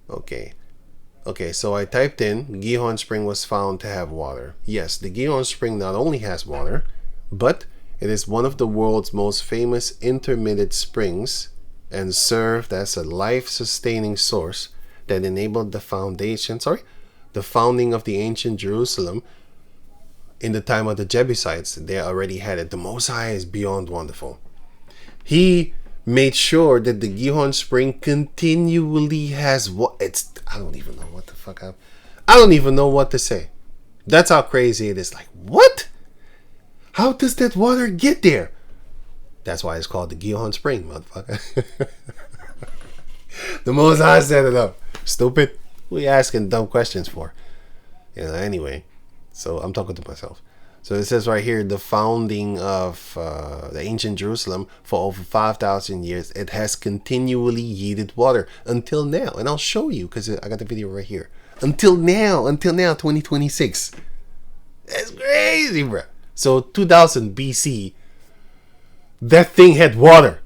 Okay. Okay, so I typed in Gihon Spring was found to have water. Yes, the Gihon Spring not only has water, but it is one of the world's most famous intermittent springs and served as a life-sustaining source that enabled the founding of the ancient Jerusalem in the time of the Jebusites. They already had it. The Most High is beyond wonderful. He made sure that the Gihon Spring continually has what it's. I don't even know what the fuck I don't even know what to say. That's how crazy it is. Like, what? How does that water get there? That's why it's called the Gihon Spring, motherfucker. The Most High set it up. Stupid. What are you asking dumb questions for? Anyway. So I'm talking to myself. So it says right here, the founding of the ancient Jerusalem for over 5,000 years, it has continually yielded water until now. And I'll show you because I got the video right here. Until now, 2026. That's crazy, bro. So 2000 BC, that thing had water.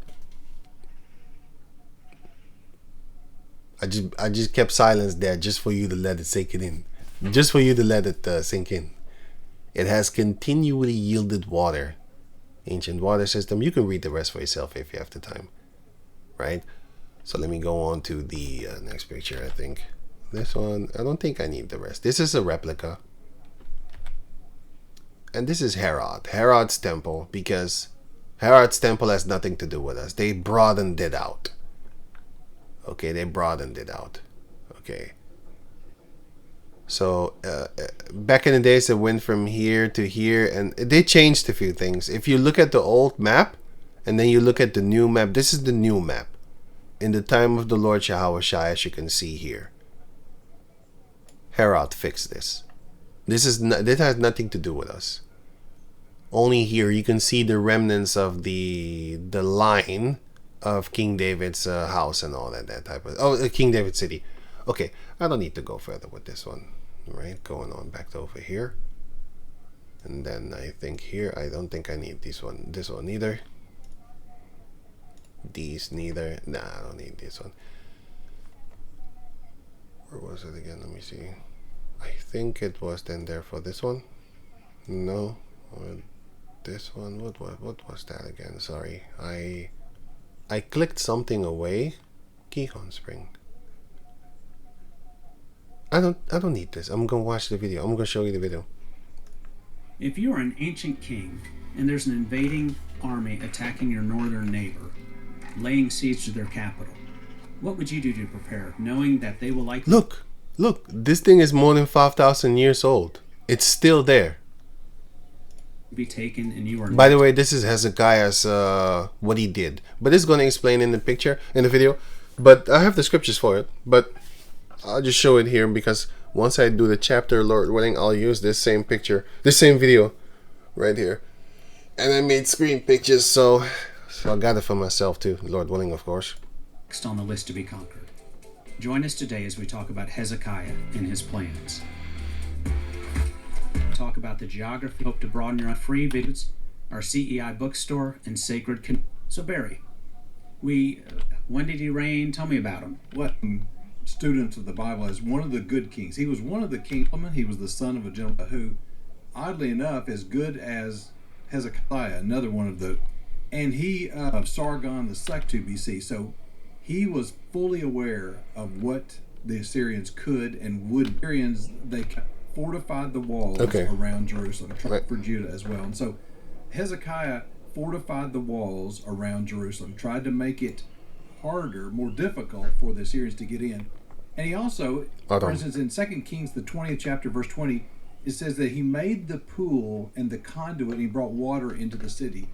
I just kept silence there just for you to let it sink it in. Just for you to let it sink in. It has continually yielded water. Ancient water system. You can read the rest for yourself if you have the time. Right? So let me go on to the next picture, I think. This one, I don't think I need the rest. This is a replica. And this is Herod's temple, because Herod's temple has nothing to do with us. They broadened it out. Okay, they broadened it out. Okay. So back in the days, it went from here to here, and they changed a few things. If you look at the old map, and then you look at the new map, this is the new map. In the time of the Lord Yahushua, as you can see here, Herod fixed this. This has nothing to do with us. Only here you can see the remnants of the line of King David's house and all that type of King David city. Okay, I don't need to go further with this one. Right, going on back to over here, and then I think here I don't think I need this one either. These neither. Nah, I don't need this one. Where was it again? Let me see. I think it was then there for this one. No, or this one. What was that again? Sorry, I clicked something away. Gihon Spring. I don't need this. I'm gonna watch the video. I'm gonna show you the video. If you are an ancient king and there's an invading army attacking your northern neighbor, laying siege to their capital, what would you do to prepare, knowing that they will likely look, this thing is more than 5,000 years old. It's still there. Be taken, and you are. By the way, this is Hezekiah's what he did, but it's gonna explain in the video. But I have the scriptures for it, but I'll just show it here, because once I do the chapter, Lord willing, I'll use this same picture, this same video right here. And I made screen pictures, so I got it for myself too, Lord willing, of course. Next on the list to be conquered. Join us today as we talk about Hezekiah and his plans. Talk about the geography. Hope to broaden your free videos, our CEI bookstore, and sacred. So Barry, when did he reign? Tell me about him. What? Students of the Bible as one of the good kings. He was one of the kings. He was the son of a gentleman who, oddly enough, as good as Hezekiah, another one of the, and he of Sargon the second BC. So he was fully aware of what the Assyrians could and would. Assyrians, they fortified the walls around Jerusalem for Judah as well. And so Hezekiah fortified the walls around Jerusalem, tried to make it harder, more difficult for the Assyrians to get in. And he also, for instance, in 2 Kings, the 20th chapter, verse 20, it says that he made the pool and the conduit, and he brought water into the city.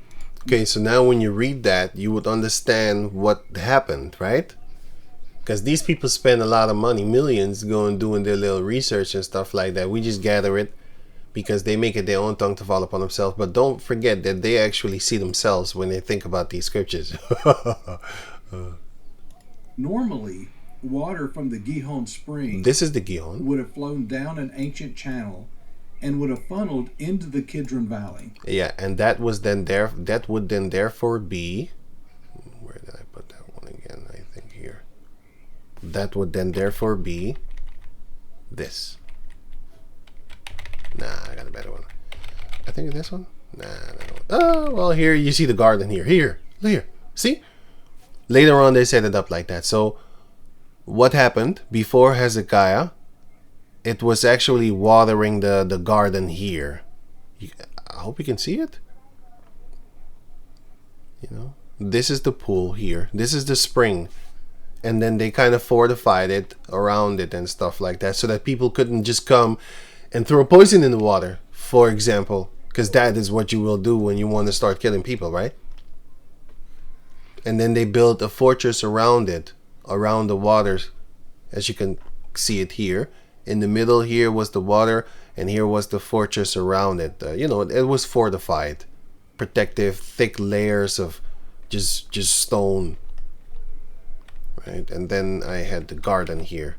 Okay, so now when you read that, you would understand what happened, right? Because these people spend a lot of money, millions, going doing their little research and stuff like that. We just gather it because they make it their own tongue to fall upon themselves. But don't forget that they actually see themselves when they think about these scriptures. Normally, water from the Gihon spring, this is the Gihon, would have flown down an ancient channel and would have funneled into the Kidron Valley. Yeah, and that would then therefore be, where did I put that one again? I think here. that would then therefore be this. Nah, I got a better one. I think this one. Nah, that one. Oh, well, here you see the garden here. Here. See? Later on, they set it up like that. So, what happened before Hezekiah? It was actually watering the garden here. I hope you can see it. You know, this is the pool here. This is the spring. And then they kind of fortified it around it and stuff like that, so that people couldn't just come and throw poison in the water, for example. Because that is what you will do when you want to start killing people, right? And then they built a fortress around it, around the waters, as you can see it here. In the middle here was the water, and here was the fortress around it. You know, it was fortified, protective, thick layers of just stone, right? And then I had the garden here.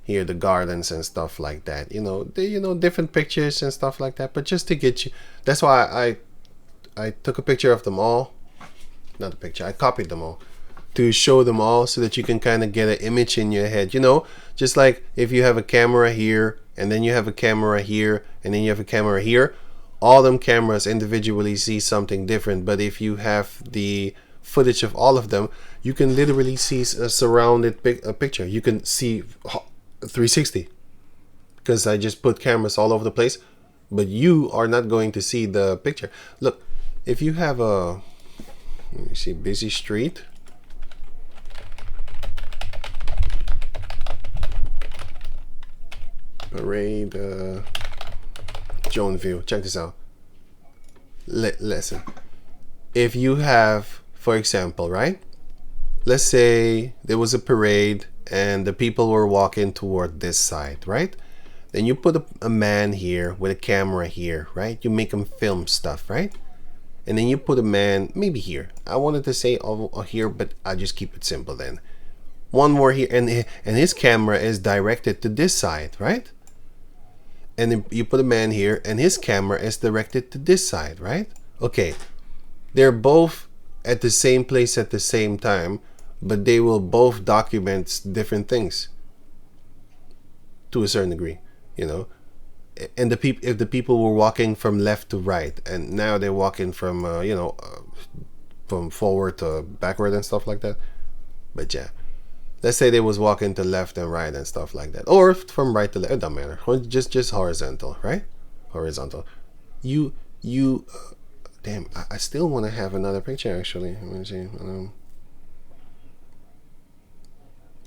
Here, the gardens and stuff like that. You know, different pictures and stuff like that. But just to get you, that's why I took a picture of them all. Not a picture. I copied them all to show them all, so that you can kind of get an image in your head. You know, just like if you have a camera here, and then you have a camera here, and then you have a camera here, all them cameras individually see something different. But if you have the footage of all of them, you can literally see a surrounded picture. You can see 360, because I just put cameras all over the place. But you are not going to see the picture. Look, if you have a, let me see, busy street. Parade, Jonesville. Check this out. Listen. If you have, for example, right? Let's say there was a parade and the people were walking toward this side, right? Then you put a man here with a camera here, right? You make him film stuff, right? And then you put a man maybe here. I wanted to say over here, but I just keep it simple then. One more here, and his camera is directed to this side, right? And then you put a man here, and his camera is directed to this side, right? Okay, they're both at the same place at the same time, but they will both document different things to a certain degree, you know. And if the people were walking from left to right, and now they're walking from from forward to backward and stuff like that. But yeah, let's say they was walking to left and right and stuff like that, or from right to left. It doesn't matter. Just horizontal, right? Horizontal. Damn, I still want to have another picture actually. Let me see.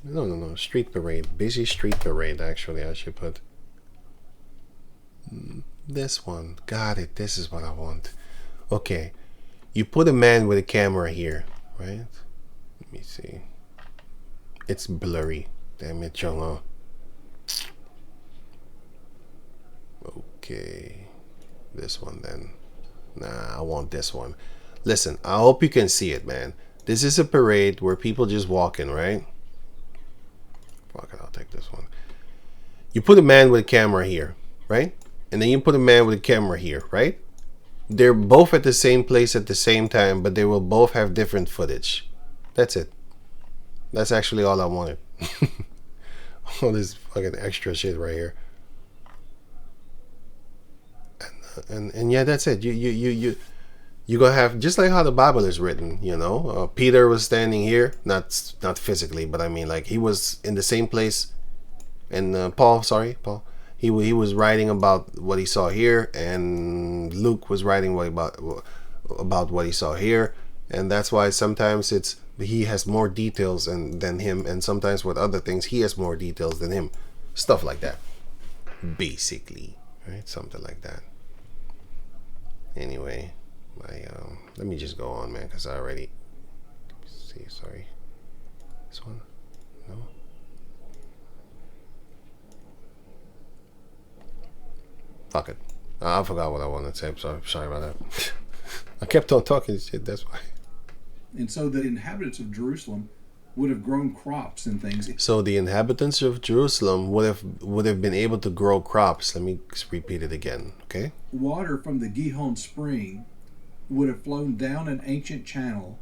No. Street parade. Busy street parade. Actually, I should put this one. Got it. This is what I want. Okay. You put a man with a camera here, right? Let me see. It's blurry. Damn it, Jongo. Okay. This one then. Nah, I want this one. Listen, I hope you can see it, man. This is a parade where people just walking, right? Fuck it, I'll take this one. You put a man with a camera here, right? And then you put a man with a camera here, right? They're both at the same place at the same time, but they will both have different footage. That's it. That's actually all I wanted. All this fucking extra shit right here. And yeah, that's it. You gonna have, just like how the Bible is written, you know. Peter was standing here, not physically, but I mean, like, he was in the same place. And Paul, he was writing about what he saw here, and Luke was writing about what he saw here, and that's why sometimes he has more details than him, and sometimes with other things he has more details than him, stuff like that, basically, right? Something like that. Anyway, let me just go on, man, because I already see. Sorry, this one, no. Fuck it. I forgot what I wanted to say. I'm sorry about that. I kept on talking shit. That's why. And so the inhabitants of Jerusalem would have grown crops and things. So the inhabitants of Jerusalem would have been able to grow crops. Let me repeat it again, okay? Water from the Gihon spring would have flown down an ancient channel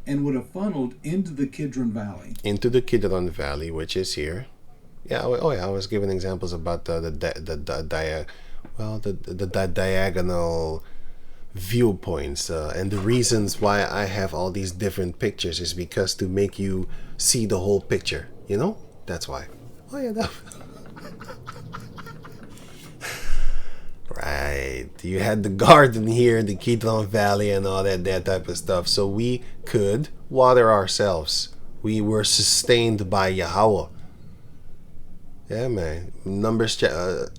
and would have funneled into the Kidron Valley. Into the Kidron Valley, which is here. Yeah. Oh yeah. I was giving examples about the diagonal viewpoints, and the reasons why I have all these different pictures is because to make you see the whole picture. You know, that's why. Oh yeah. Right. You had the garden here, the Kidron Valley, and all that type of stuff. So we could water ourselves. We were sustained by Yahweh. Yeah, man.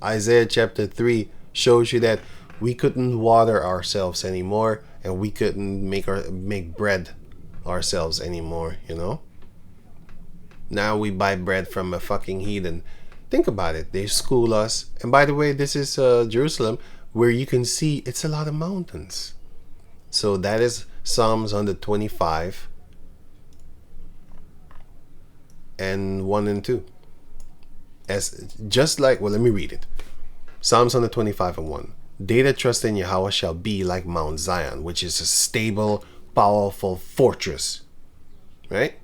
Isaiah chapter 3 shows you that we couldn't water ourselves anymore, and we couldn't make bread ourselves anymore, you know? Now we buy bread from a fucking heathen. Think about it. They school us. And by the way, this is Jerusalem, where you can see it's a lot of mountains. So that is Psalms 125 and 1 and 2. Let me read it. Psalms 125 and 1. They that trust in Yahweh shall be like Mount Zion, which is a stable, powerful fortress. Right?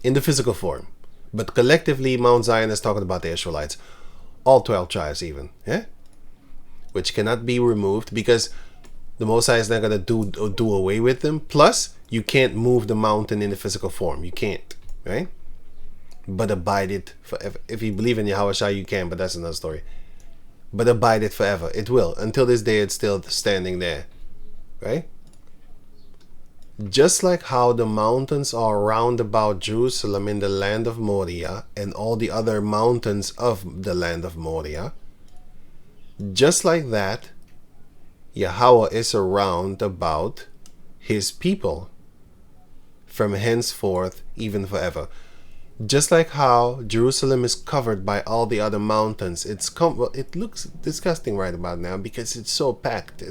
In the physical form. But collectively, Mount Zion is talking about the Israelites. All 12 tribes even. Yeah? Which cannot be removed because the Most High is not going to do away with them. Plus, you can't move the mountain in the physical form. You can't. Right? But abide it forever. If you believe in Yahweh Shai, you can, but that's another story. But abide it forever. It will. Until this day, it's still standing there. Right? Just like how the mountains are round about Jerusalem in the land of Moriah and all the other mountains of the land of Moriah, just like that, Yahweh is around about his people from henceforth, even forever. Just like how Jerusalem is covered by all the other mountains, it looks disgusting right about now because it's so packed.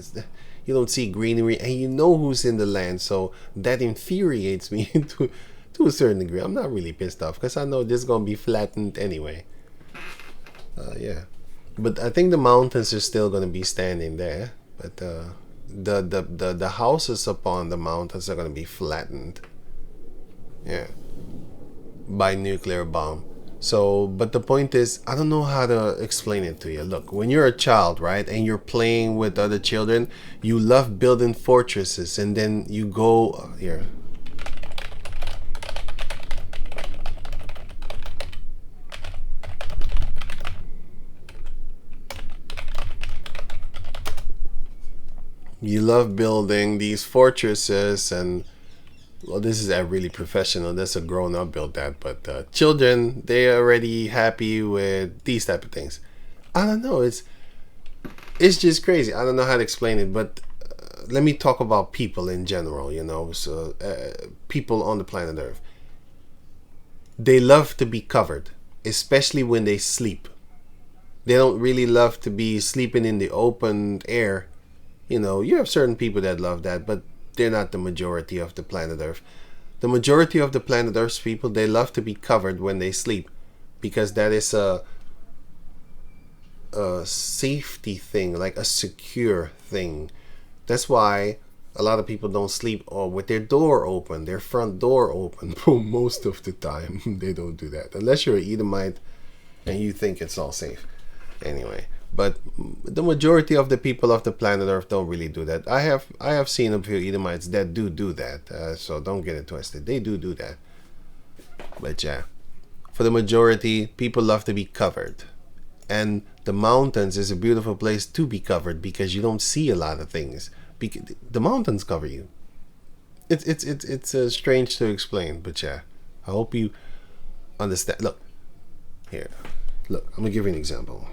You don't see greenery, and you know who's in the land, so that infuriates me to a certain degree. I'm not really pissed off because I know this is gonna be flattened anyway. Yeah, but I think the mountains are still gonna be standing there, but the houses upon the mountains are gonna be flattened. Yeah, by nuclear bomb. So, but the point is, I don't know how to explain it to you. Look, when you're a child, right, and you're playing with other children, you love building fortresses, and then you go here. You love building these fortresses and well, this is really professional. That's a grown-up built that, but children, they're already happy with these type of things. I don't know. It's just crazy. I don't know how to explain it, but let me talk about people in general. You know, so people on the planet Earth, they love to be covered, especially when they sleep. They don't really love to be sleeping in the open air. You know, you have certain people that love that, but they're not the majority of the planet Earth. The majority of the planet Earth's people, they love to be covered when they sleep because that is a safety thing, like a secure thing. That's why a lot of people don't sleep with their door open, their front door open. Most of the time, they don't do that. Unless you're an Edomite and you think it's all safe. Anyway. But the majority of the people of the planet Earth don't really do that. I have seen a few Edomites that do that. So don't get it twisted. They do that. But yeah, for the majority, people love to be covered. And the mountains is a beautiful place to be covered because you don't see a lot of things. The mountains cover you. It's strange to explain, but yeah, I hope you understand. Look, here. Look, I'm gonna give you an example.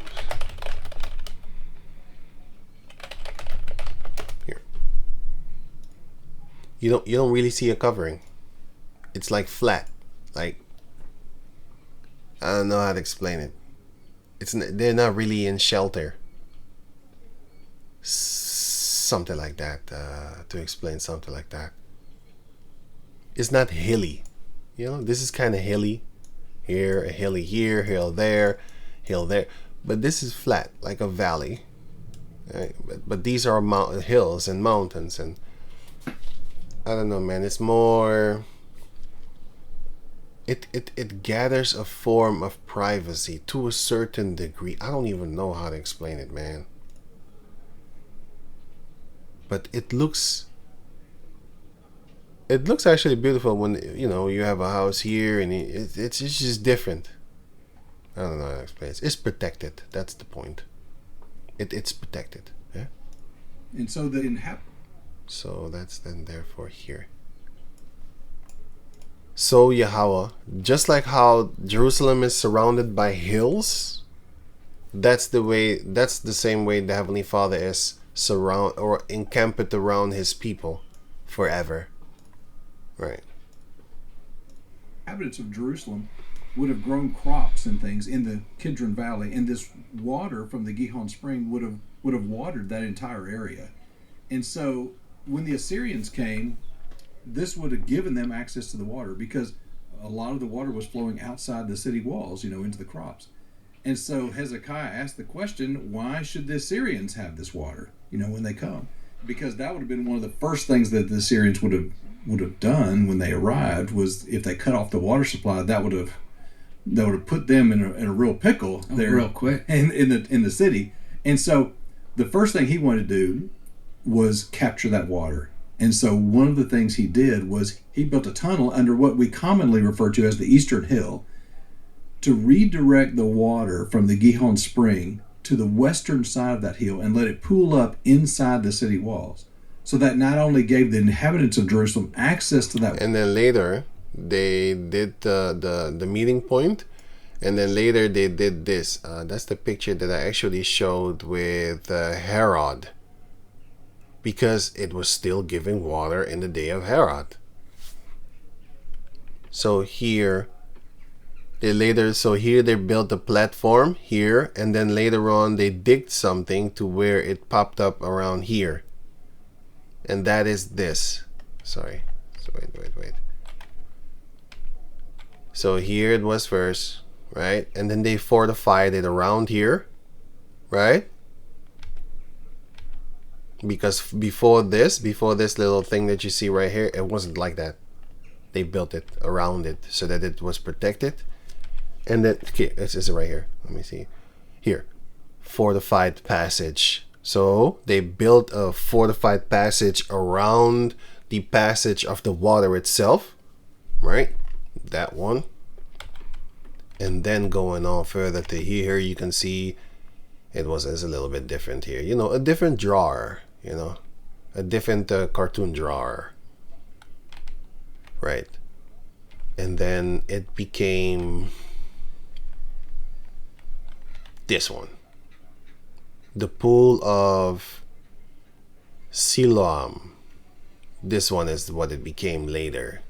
You don't really see a covering. It's like flat. Like I don't know how to explain it. They're not really in shelter. Something like that. To explain something like that. It's not hilly. You know, this is kind of hilly. Here, a hilly here, hill there. But this is flat, like a valley. Right? But these are hills and mountains and I don't know, man. It's more it gathers a form of privacy to a certain degree. I don't even know how to explain it, man. But it looks actually beautiful when you have a house here, and it's just different. I don't know how to explain it. It's protected. That's the point. It's protected. Yeah. And so So that's then therefore here. So Yahweh, just like how Jerusalem is surrounded by hills, that's the same way the Heavenly Father is surround or encamped around his people forever. Right. Inhabitants of Jerusalem would have grown crops and things in the Kidron Valley, and this water from the Gihon spring would have watered that entire area. And so when the Assyrians came, this would have given them access to the water, because a lot of the water was flowing outside the city walls, into the crops. And so Hezekiah asked the question, why should the Assyrians have this water, when they come? Because that would have been one of the first things that the Assyrians would have done when they arrived, was if they cut off the water supply, that would have put them in a real pickle there, real quick in the city. And so the first thing he wanted to do was capture that water. And so one of the things he did was he built a tunnel under what we commonly refer to as the Eastern Hill to redirect the water from the Gihon spring to the western side of that hill and let it pool up inside the city walls, so that not only gave the inhabitants of Jerusalem access to that. And then later they did the meeting point, and then later they did this. That's the picture that I actually showed with Herod, because it was still giving water in the day of Herod. So here they built a platform here, and then later on they digged something to where it popped up around here. And that is this. Sorry. So wait. So here it was first, right? And then they fortified it around here, right? Because before this little thing that you see right here, it wasn't like that. They built it around it so that it was protected. And then, okay, this is right here. Let me see. Here, fortified passage. So they built a fortified passage around the passage of the water itself, right? That one. And then going on further to here, you can see it's a little bit different here. A different drawer, a different cartoon drawer, right? And then it became this one, the pool of Siloam. This one is what it became later,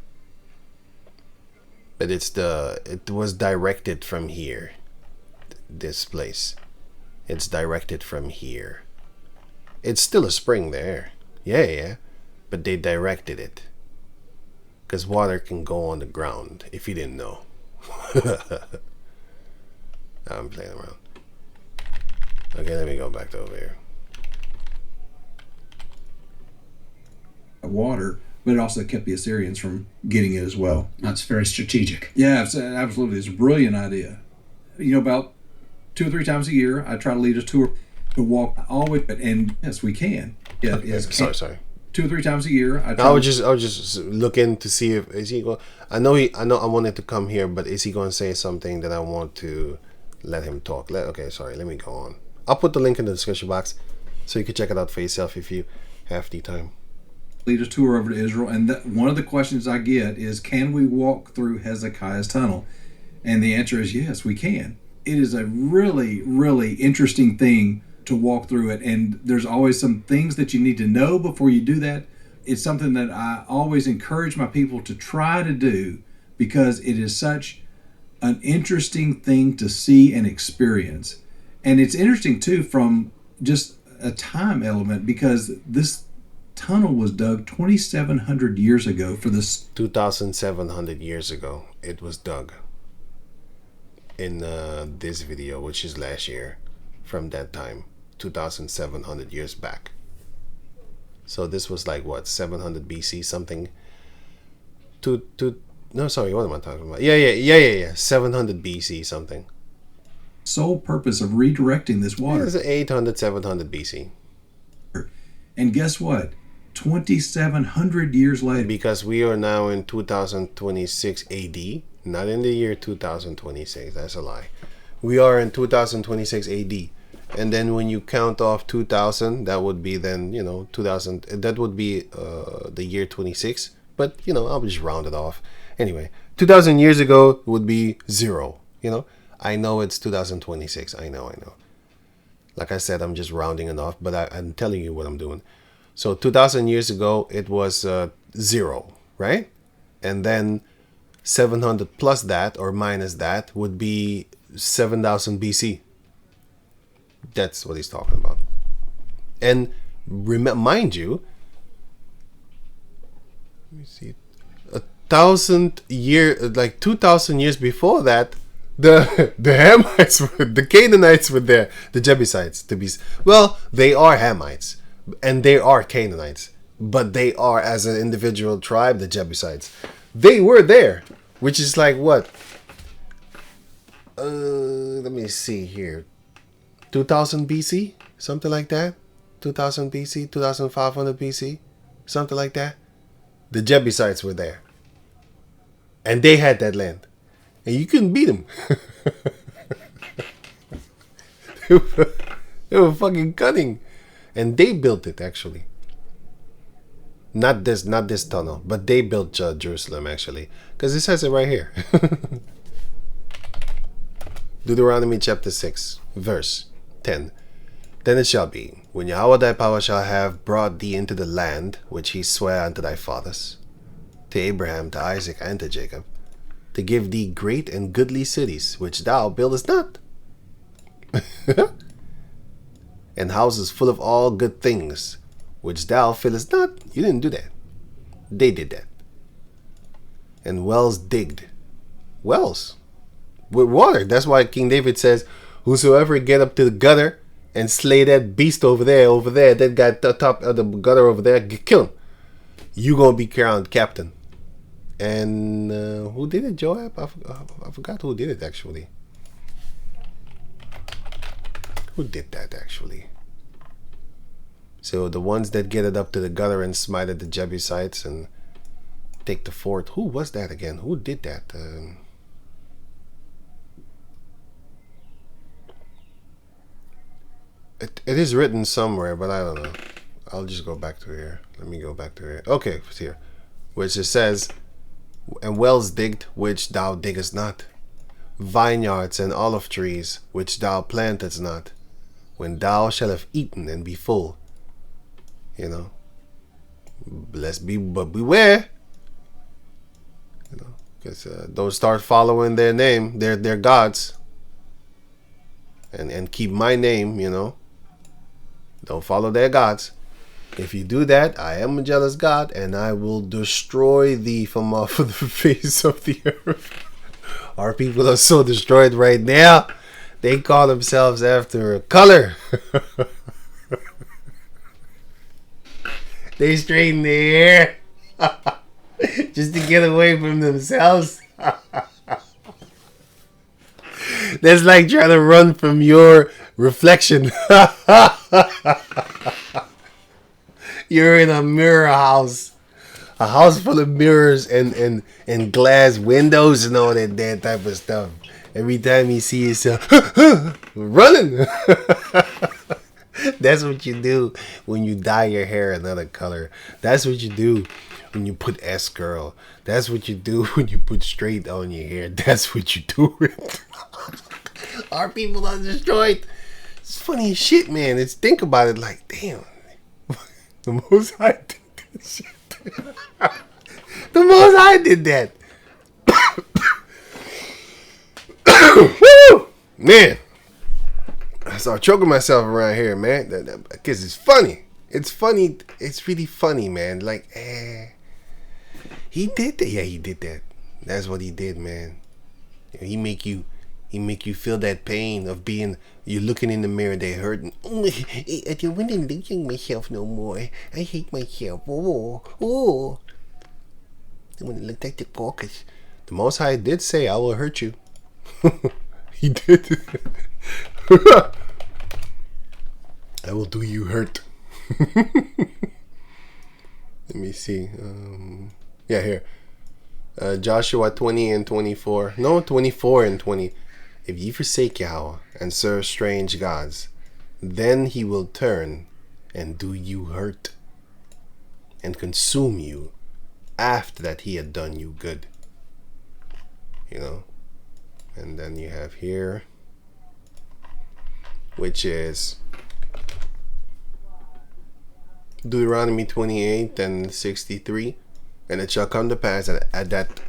but it was directed from here. This place, it's directed from here. It's still a spring there, yeah, but they directed it because water can go on the ground, if you didn't know. I'm playing around. Okay, let me go back to over here. Water, but it also kept the Assyrians from getting it as well. That's very strategic. Yeah, absolutely. It's a brilliant idea. About 2 or 3 times a year, I try to lead a tour to walk all the way, and yes, we can. Yeah, okay, sorry. 2 or 3 times a year, I was just looking to see if is he going. I know I wanted to come here, but is he going to say something that I want to let him talk? Okay, sorry. Let me go on. I'll put the link in the description box so you can check it out for yourself if you have the time. Lead a tour over to Israel, and one of the questions I get is, can we walk through Hezekiah's tunnel? And the answer is yes, we can. It is a really, really interesting thing to walk through it, and there's always some things that you need to know before you do that. It's something that I always encourage my people to try to do, because it is such an interesting thing to see and experience. And it's interesting too from just a time element, because this tunnel was dug 2,700 years ago for this. 2,700 years ago it was dug in this video, which is last year, from that time, 2,700 years back. So this was like what, 700 BC something. No, sorry, what am I talking about? Yeah. 700 BC something. Sole purpose of redirecting this water. It's 800, 700 BC. And guess what? 2,700 years later. Because we are now in 2026 AD, not in the year 2026. That's a lie. We are in 2026 AD. And then when you count off 2000, that would be then, 2000. That would be the year 26. But, I'll just round it off. Anyway, 2000 years ago would be 0. I know it's 2026. I know. Like I said, I'm just rounding it off. But I'm telling you what I'm doing. So 2000 years ago, it was 0, right? And then 700 plus that or minus that would be 7000 BC. That's what he's talking about. And mind you, let me see, 2,000 years before that, the Hamites, the Canaanites were there, the Jebusites. They are Hamites. And they are Canaanites, but they are, as an individual tribe, the Jebusites. They were there, which is like what? Let me see here. 2000 BC? Something like that? 2000 BC? 2500 BC? Something like that? The Jebusites were there. And they had that land. And you couldn't beat them. They were fucking cunning. And they built it, actually. Not this tunnel, but they built Jerusalem, actually. Because it says it right here. Deuteronomy chapter 6, verse 10. Then it shall be, when Yahweh thy power shall have brought thee into the land, which he sware unto thy fathers, to Abraham, to Isaac, and to Jacob, to give thee great and goodly cities, which thou buildest not. And houses full of all good things, which thou fillest not. You didn't do that. They did that. And wells digged. Wells. With water. That's why King David says, whosoever get up to the gutter and slay that beast over there, that guy at the top of the gutter over there, kill him. You gonna be crowned captain. And who did it? Joab? I forgot who did it, actually. Who did that, actually? So the ones that get it up to the gutter and smited the Jebusites and take the fort. Who was that again? Who did that? It is written somewhere, but I don't know. I'll just go back to here. Let me go back to here. Okay, it's here. Which it says, and wells digged, which thou diggest not. Vineyards and olive trees, which thou plantest not. When thou shalt have eaten and be full. But beware. Because don't start following their name, their gods. And keep my name, Don't follow their gods. If you do that, I am a jealous God, and I will destroy thee from off of the face of the earth. Our people are so destroyed right now. They call themselves after a color. They straighten their hair just to get away from themselves. That's like trying to run from your reflection. You're in a mirror house. A house full of mirrors and glass windows and all that type of stuff. Every time you see yourself running. That's what you do when you dye your hair another color. That's what you do when you put S-curl. That's what you do when you put straight on your hair. That's what you do. Our people are destroyed. It's funny as shit, man. Think about it like, damn. The Most High did that shit. The Most High did that. Woo! Man. I start choking myself around here, man. Because it's funny. It's funny. It's really funny, man. Like, he did that. Yeah, he did that. That's what he did, man. He make you feel that pain of being, you're looking in the mirror, they hurting. Oh, I don't want to look at myself no more. I hate myself. Oh. I want to look like the caucus. The Most High did say, I will hurt you. He did. I will do you hurt. Let me see. Yeah, here. Joshua 20 and 24. No, 24 and 20. If ye forsake Yahweh and serve strange gods, then he will turn and do you hurt and consume you after that he had done you good. You know? And then you have here, which is Deuteronomy 28 and 63. And it shall come to pass that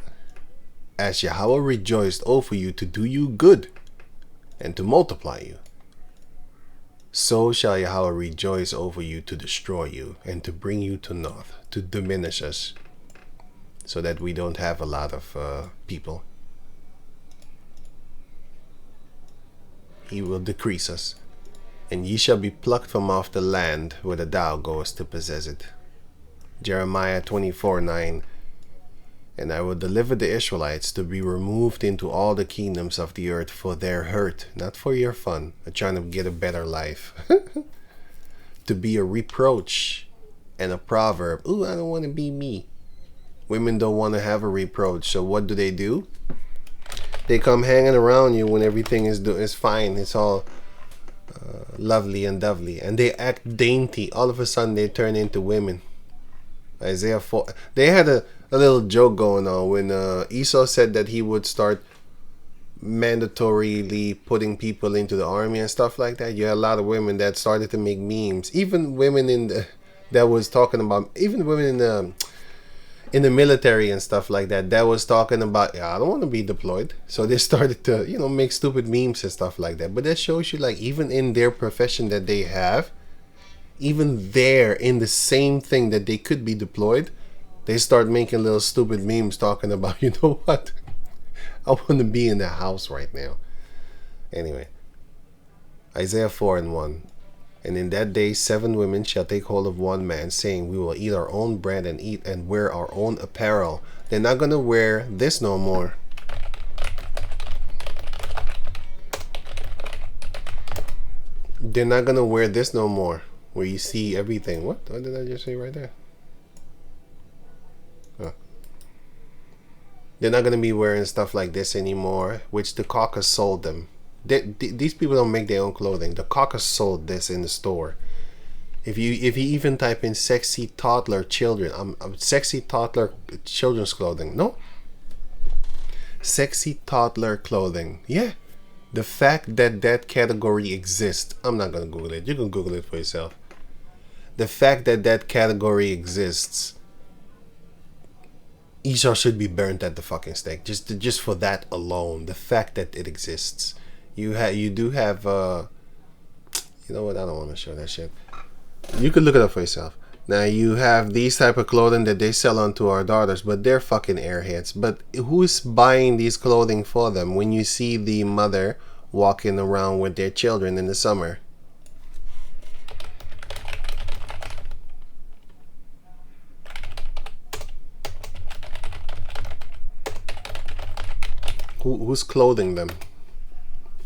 as Yahweh rejoiced over you to do you good and to multiply you, so shall Yahweh rejoice over you to destroy you and to bring you to naught, to diminish us, so that we don't have a lot of people. He will decrease us, and ye shall be plucked from off the land whither thou goest to possess it. Jeremiah 24:9. And I will deliver the Israelites to be removed into all the kingdoms of the earth for their hurt, not for your fun, or trying to get a better life. To be a reproach and a proverb. Ooh, I don't want to be me. Women don't want to have a reproach, so what do? They come hanging around you when everything is fine. It's all lovely and dovely, and they act dainty. All of a sudden, they turn into women. Isaiah 4. They had a little joke going on when Esau said that he would start mandatorily putting people into the army and stuff like that. You had a lot of women that started to make memes. Even women that was talking about, even women in the military and stuff like that, that was talking about, yeah, I don't want to be deployed. So they started to, make stupid memes and stuff like that. But that shows you, like, even in their profession that they have, even there in the same thing that they could be deployed, they start making little stupid memes talking about, you know what? I want to be in the house right now. Anyway, Isaiah 4 and 1. And in that day 7 women shall take hold of one man, saying, we will eat our own bread and eat and wear our own apparel. They're not going to wear this no more. They're not going to wear this no more. Where you see everything. What did I just say right there? Oh. They're not going to be wearing stuff like this anymore, which the caucus sold them. These people don't make their own clothing. The caucus sold this in the store. If you even type in sexy toddler children, sexy toddler children's clothing. No. Sexy toddler clothing. Yeah. The fact that category exists. I'm not going to Google it. You can Google it for yourself. The fact that category exists, Esau should be burnt at the fucking stake. Just for that alone, the fact that it exists. You do have you know what? I don't want to show that shit. You could look it up for yourself. Now you have these type of clothing that they sell onto our daughters, but they're fucking airheads. But who's buying these clothing for them when you see the mother walking around with their children in the summer? Who's clothing them?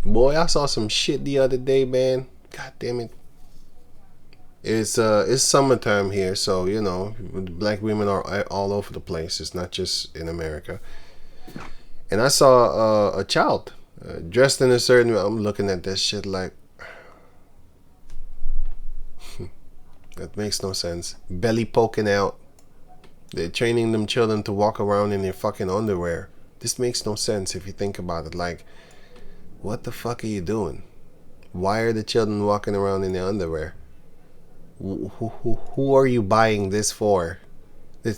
Boy, I saw some shit the other day, man. God damn it. It's summertime here, so black women are all over the place. It's not just in America. And I saw a child dressed in a certain way. I'm looking at that shit like that makes no sense. Belly poking out. They're training them children to walk around in their fucking underwear. This makes no sense if you think about it. Like, what the fuck are you doing? Why are the children walking around in their underwear? Who are you buying this for? I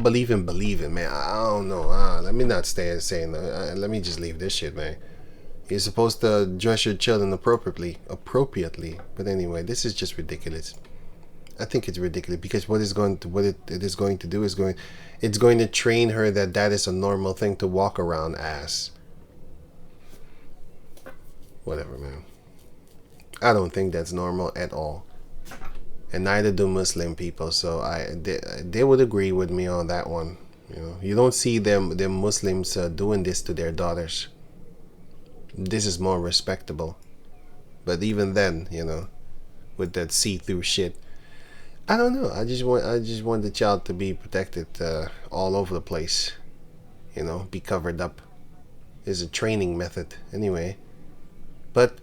believe in believing, man. I don't know. Let me not stay saying. Let me just leave this shit, man. You're supposed to dress your children appropriately. But anyway, this is just ridiculous. I think it's ridiculous because what it is going to do is it's going to train her that is a normal thing to walk around as. Whatever, man. I don't think that's normal at all, and neither do Muslim people. So they would agree with me on that one. You know, you don't see them Muslims doing this to their daughters. This is more respectable. But even then, you know, with that see-through shit, I don't know. I just want the child to be protected all over the place. You know, be covered up. Is a training method anyway. But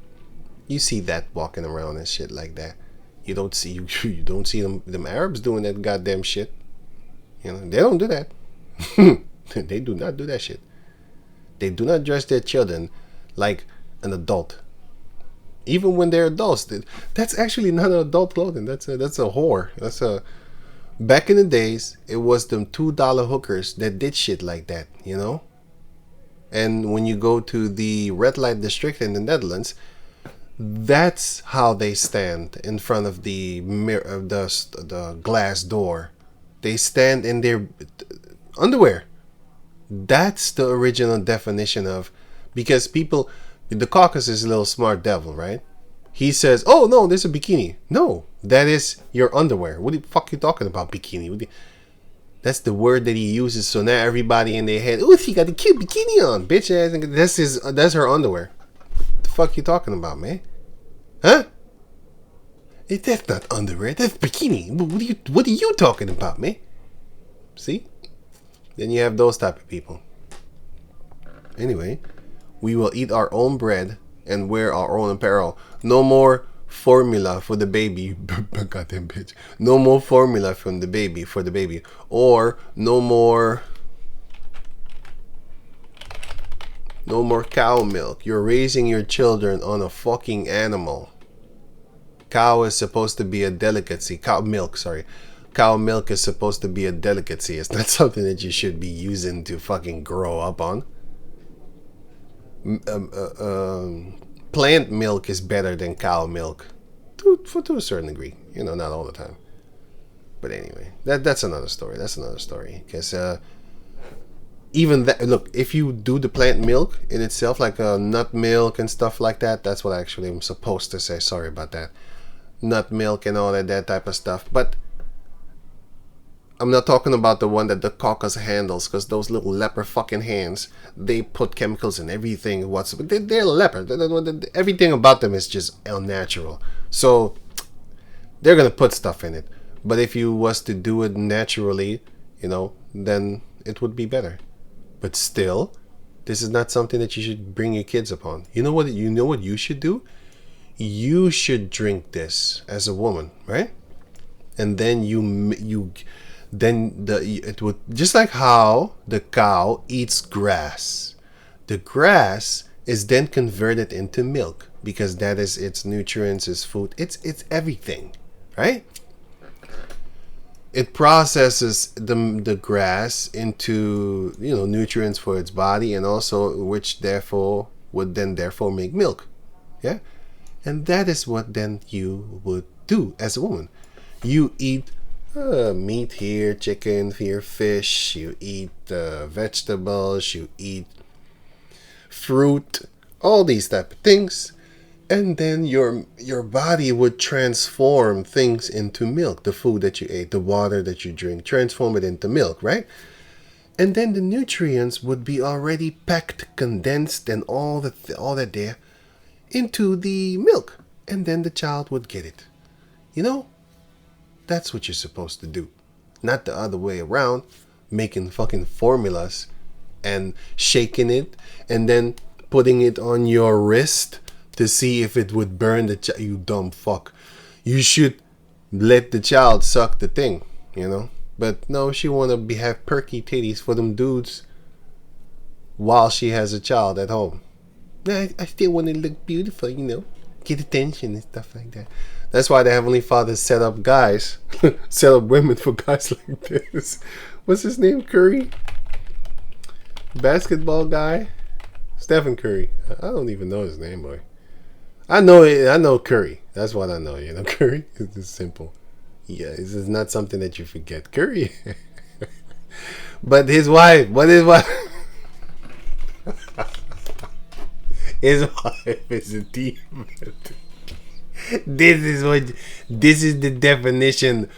you see that walking around and shit like that. You don't see you don't see them Arabs doing that goddamn shit. You know, they don't do that. They do not do that shit. They do not dress their children like an adult. Even when they're adults, that's actually not an adult clothing. That's a whore. That's a back in the days. It was them $2 hookers that did shit like that. You know. And when you go to the red light district in the Netherlands, that's how they stand in front of the mirror, the glass door. They stand in their underwear. That's the original definition of, because people, the Caucasus is a little smart devil, right? He says, "Oh no, there's a bikini." No, that is your underwear. What the fuck you talking about, bikini? That's the word that he uses. So now everybody in their head, "Oh, she got a cute bikini on, bitch ass." That's her underwear. What the fuck you talking about, man? Huh? That's not underwear. That's bikini. What are you talking about, man? See? Then you have those type of people. Anyway, we will eat our own bread and wear our own apparel. No more formula for the baby. Goddamn bitch. No more formula from the baby for the baby. Or no more cow milk. You're raising your children on a fucking animal. Cow is supposed to be a delicacy. Cow milk is supposed to be a delicacy. It's not something that you should be using to fucking grow up on. Plant milk is better than cow milk to a certain degree. You know, not all the time. But anyway, that's another story. Because even that, look, if you do the plant milk in itself, like nut milk and stuff like that, that's what actually I'm supposed to say. Sorry about that. Nut milk and all that type of stuff. But I'm not talking about the one that the Caucasus handles, because those little leper fucking hands, they put chemicals in everything. They're leper. Everything about them is just unnatural. So they're gonna put stuff in it. But if you was to do it naturally, you know, then it would be better. But still, this is not something that you should bring your kids upon. You know what you should do? You should drink this as a woman, right? And then it would, just like how the cow eats grass. The grass is then converted into milk, because that is its nutrients, its food, it's everything, right? It processes the grass into, you know, nutrients for its body, and also which therefore would make milk. Yeah? And that is what then you would do as a woman. You eat meat here, chicken here, fish, you eat vegetables, you eat fruit, all these type of things, and then your body would transform things into milk. The food that you ate, the water that you drink, transform it into milk, right? And then the nutrients would be already packed, condensed, and all that there into the milk, and then the child would get it. You know, that's what you're supposed to do, not the other way around, making fucking formulas and shaking it and then putting it on your wrist to see if it would burn the child. You dumb fuck. You should let the child suck the thing, you know. But no, she wanna have perky titties for them dudes while she has a child at home. I still want to look beautiful, you know, get attention and stuff like that. That's why the Heavenly Father set up guys, set up women for guys like this. What's his name? Curry? Basketball guy? Stephen Curry. I don't even know his name, boy. I know Curry. That's what I know, you know. Curry is just simple. Yeah, this is not something that you forget. Curry. But his wife, his wife is a demon. This is the definition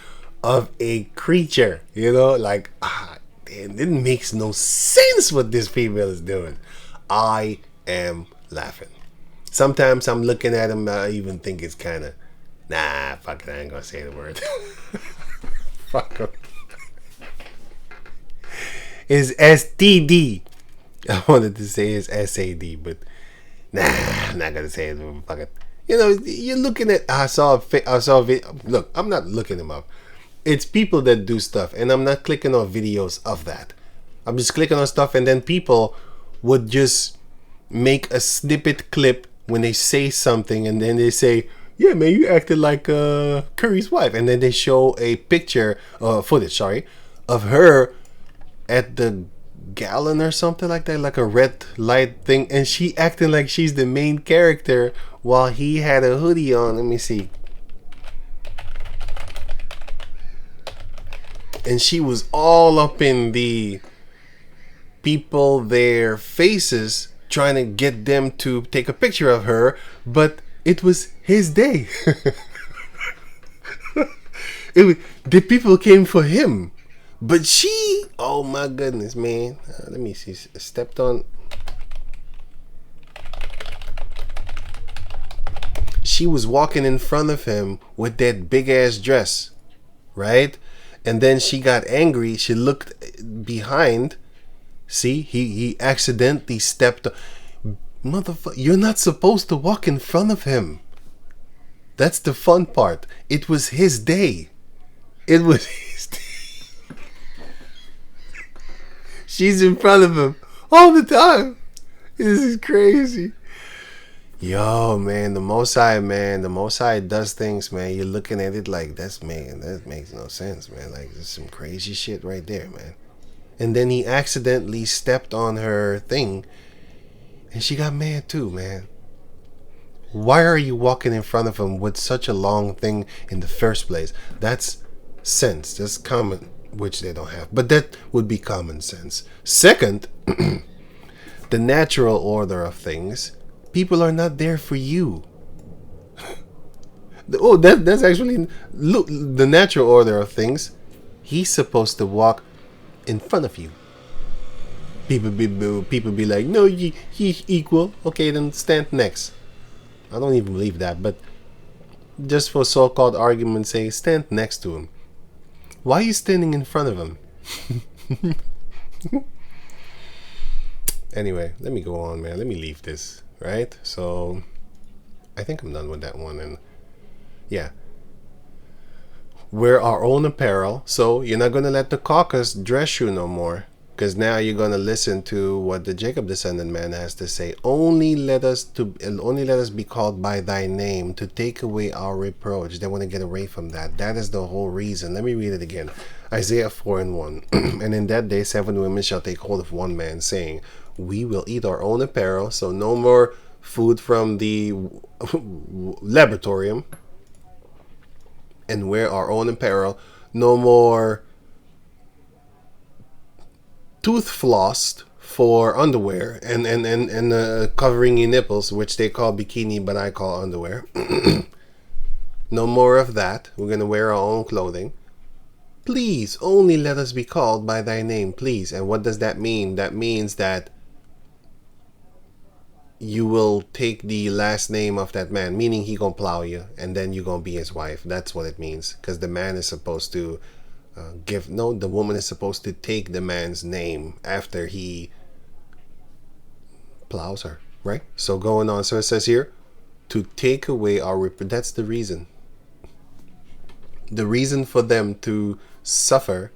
of a creature, you know, like it makes no sense what this female is doing. I am laughing. Sometimes I'm looking at him, I even think it's kind of, nah, fuck it, I ain't gonna say the word. Fuck him. It's STD. I wanted to say it's SAD, but nah, I'm not gonna say it. Fuck it. You know, you're looking at. I saw a video. Look, I'm not looking them up. It's people that do stuff, and I'm not clicking on videos of that. I'm just clicking on stuff, and then people would just make a snippet clip when they say something, and then they say, "Yeah, man, you acted like Curry's wife," and then they show a picture, footage, sorry, of her at the gallon or something like that, like a red light thing, and she acting like she's the main character while he had a hoodie on. Let me see. And she was all up in the people, their faces, trying to get them to take a picture of her, but it was his day. The people came for him. But she, oh my goodness, man. Let me see. Stepped on. She was walking in front of him with that big ass dress, right? And then she got angry. She looked behind. See, he accidentally stepped. Motherfucker, you're not supposed to walk in front of him. That's the fun part. It was his day. It was his day. She's in front of him all the time. This is crazy. Yo, man, the Most High does things, man. You're looking at it like, that makes no sense, man. Like, there's some crazy shit right there, man. And then he accidentally stepped on her thing, and she got mad too, man. Why are you walking in front of him with such a long thing in the first place? That's sense. That's common. Which they don't have, but that would be common sense. Second, the natural order of things. People are not there for you. That's actually, look, the natural order of things. He's supposed to walk in front of you. People be like, no, he's equal. Okay, then stand next. I don't even believe that, but just for so-called argument's sake, stand next to him. Why are you standing in front of him? Anyway, let me go on, man. Let me leave this, right? So, I think I'm done with that one. And yeah. Wear our own apparel. So, you're not going to let the caucus dress you no more. Because now you're going to listen to what the Jacob descendant man has to say. Only let us be called by thy name to take away our reproach. They want to get away from that. That is the whole reason. Let me read it again. Isaiah 4:1. And in that day 7 women shall take hold of one man, saying, we will eat our own apparel. So no more food from the laboratorium. And wear our own apparel. No more tooth flossed for underwear and covering your nipples, which they call bikini, but I call underwear. No more of that. We're going to wear our own clothing. Please, only let us be called by thy name, please. And what does that mean? That means that you will take the last name of that man, meaning he gonna plow you, and then you gonna be his wife. That's what it means. Because the man is supposed to the woman is supposed to take the man's name after he plows her, right? So going on, so it says here, to take away our that's the reason. The reason for them to suffer,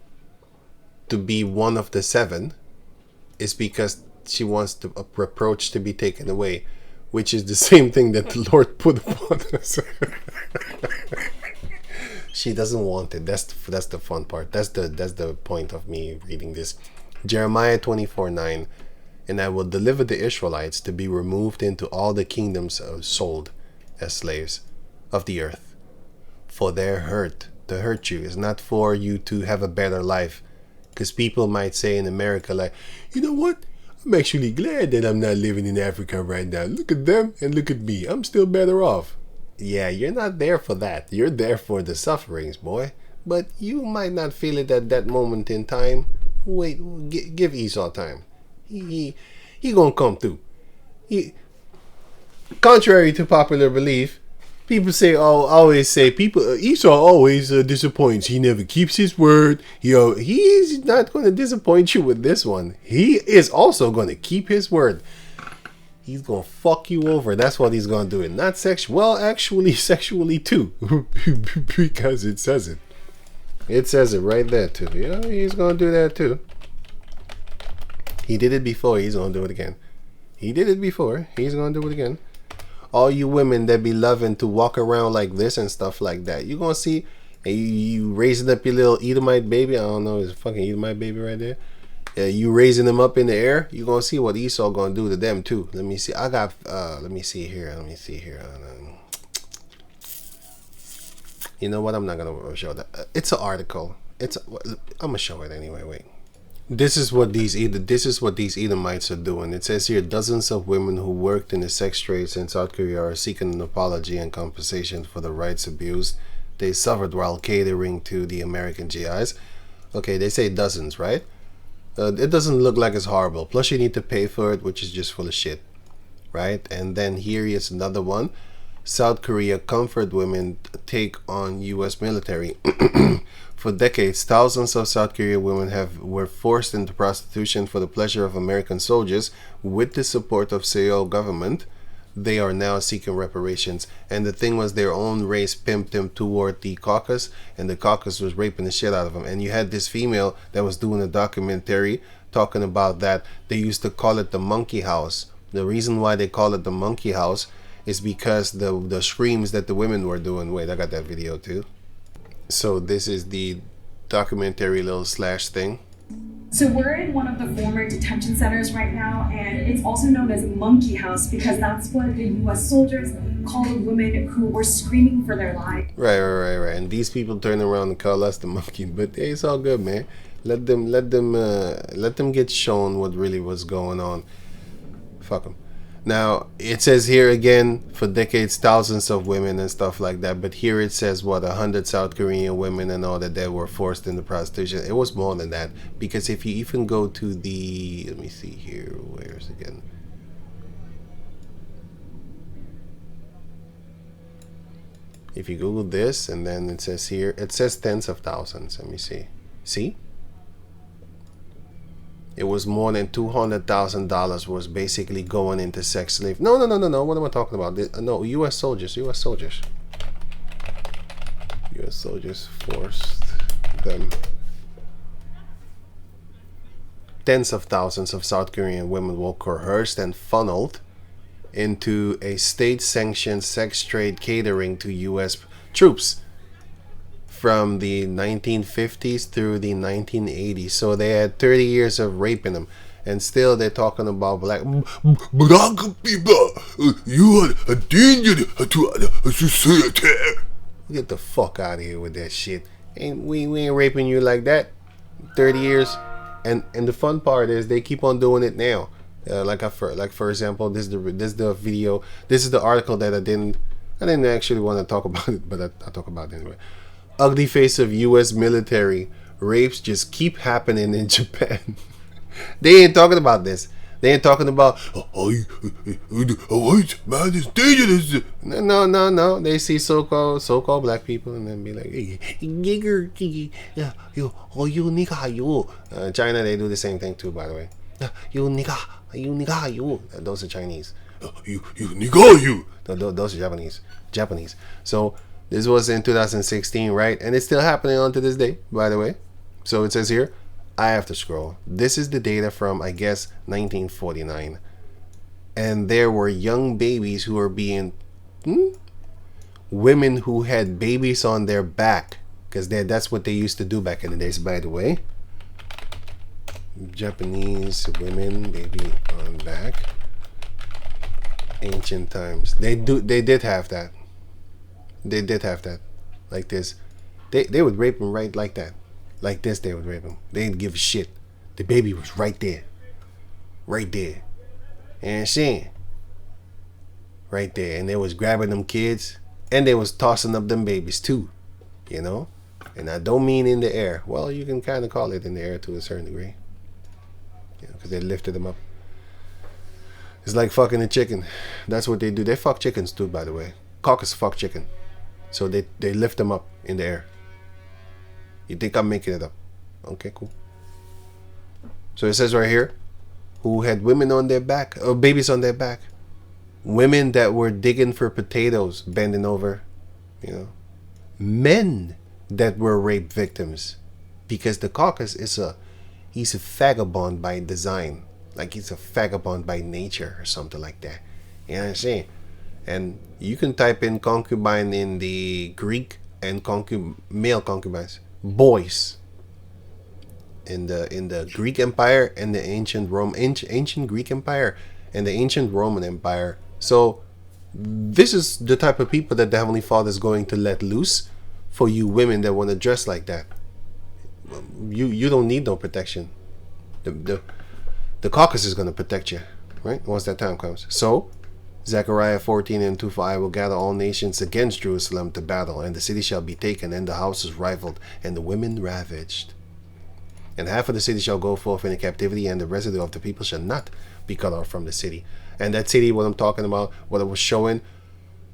to be one of the 7, is because she wants the reproach to be taken away, which is the same thing that the Lord put upon us. She doesn't want it. That's the fun part. That's the point of me reading this. Jeremiah 24:9. And I will deliver the Israelites to be removed into all the kingdoms sold as slaves of the earth. For their hurt, to hurt you, is not for you to have a better life. Because people might say in America, like, you know what? I'm actually glad that I'm not living in Africa right now. Look at them and look at me. I'm still better off. Yeah, you're not there for that. You're there for the sufferings, boy. But you might not feel it at that moment in time. Wait, give Esau time. He gonna come through. Contrary to popular belief, people always say Esau always disappoints. He never keeps his word. He's not going to disappoint you with this one. He is also going to keep his word. He's going to fuck you over. That's what he's going to do. Not sexual. Well, actually, sexually too, because it says it. It says it right there too. Yeah, he's going to do that too. He did it before. He's going to do it again. He did it before. He's going to do it again. All you women that be loving to walk around like this and stuff like that, you're going to see, and you raising up your little Edomite baby. I don't know, it's a fucking Edomite baby right there. You raising them up in the air, you're going to see what Esau going to do to them too. Let me see. Let me see here. You know what? I'm not going to show that. It's an article. I'm going to show it anyway. Wait. This is what these Edomites are doing. It says here, dozens of women who worked in the sex trades in South Korea are seeking an apology and compensation for the rights abuse they suffered while catering to the American GIs. Okay, they say dozens, right? It doesn't look like it's horrible. Plus, you need to pay for it, which is just full of shit, right? And then here is another one. South Korea comfort women take on U.S. military. For decades, thousands of South Korean women were forced into prostitution for the pleasure of American soldiers. With the support of Seoul government, they are now seeking reparations. And the thing was, their own race pimped them toward the Caucasus, and the Caucasus was raping the shit out of them. And you had this female that was doing a documentary talking about that. They used to call it the monkey house. The reason why they call it the monkey house is because the screams that the women were doing. Wait, I got that video too. So this is the documentary little slash thing. So we're in one of the former detention centers right now, and it's also known as Monkey House because that's what the U.S. soldiers called women who were screaming for their lives. Right. And these people turn around and call us the monkey, but hey, it's all good, man. Let them get shown what really was going on. Fuck them. Now, it says here again, for decades, thousands of women and stuff like that. But here it says, 100 South Korean women and all that were forced into prostitution. It was more than that. Because if you even go to the... Let me see here. Where's it again? If you Google this, and then it says here, it says tens of thousands. Let me see. See? It was more than $200,000 was basically going into sex slave. No. What am I talking about? No, U.S. soldiers. U.S. soldiers forced them. Tens of thousands of South Korean women were coerced and funneled into a state-sanctioned sex trade catering to U.S. troops from the 1950s through the 1980s. So they had 30 years of raping them, and still they're talking about black people. You are a danger to society. Get the fuck out of here with that shit. We ain't raping you like that. 30 years, and the fun part is they keep on doing it now. For example, this is the video. This is the article that I didn't actually want to talk about it, but I'll talk about it anyway. Ugly face of U.S. military. Rapes just keep happening in Japan. They ain't talking about this. They ain't talking about white man is dangerous. No. They see so-called black people and then be like, hey, you nigga. China, they do the same thing too, by the way. You nigga. Those are Chinese. You nigga you. Those are Japanese. So this was in 2016, right? And it's still happening on to this day, by the way. So it says here, I have to scroll. This is the data from, I guess, 1949. And there were young babies who were being... women who had babies on their back. Because that's what they used to do back in the days, by the way. Japanese women, baby on back. Ancient times. They did have that. They did have that. Like this. They would rape them right like that. Like this, they would rape them. They didn't give a shit. The baby was right there. Right there. And seeing. Right there. And they was grabbing them kids. And they was tossing up them babies too. You know? And I don't mean in the air. Well, you can kind of call it in the air to a certain degree. Because they lifted them up. It's like fucking a chicken. That's what they do. They fuck chickens too, by the way. Caucus fuck chicken. So they lift them up in the air. You think I'm making it up? Okay, cool. So it says right here, who had women on their back, or babies on their back. Women that were digging for potatoes, bending over, Men that were rape victims. Because the caucus he's a vagabond by design. Like he's a vagabond by nature or something like that. You know what I'm saying? And you can type in concubine in the Greek and male concubines. Boys. In the Greek Empire and the ancient Greek Empire and the ancient Roman Empire. So this is the type of people that the Heavenly Father is going to let loose for you women that want to dress like that. You don't need no protection. The caucus is going to protect you, right? Once that time comes. So Zechariah 14:2, for I will gather all nations against Jerusalem to battle, and the city shall be taken, and the houses rifled, and the women ravaged. And half of the city shall go forth into captivity, and the residue of the people shall not be cut off from the city. And that city, what I'm talking about, what I was showing,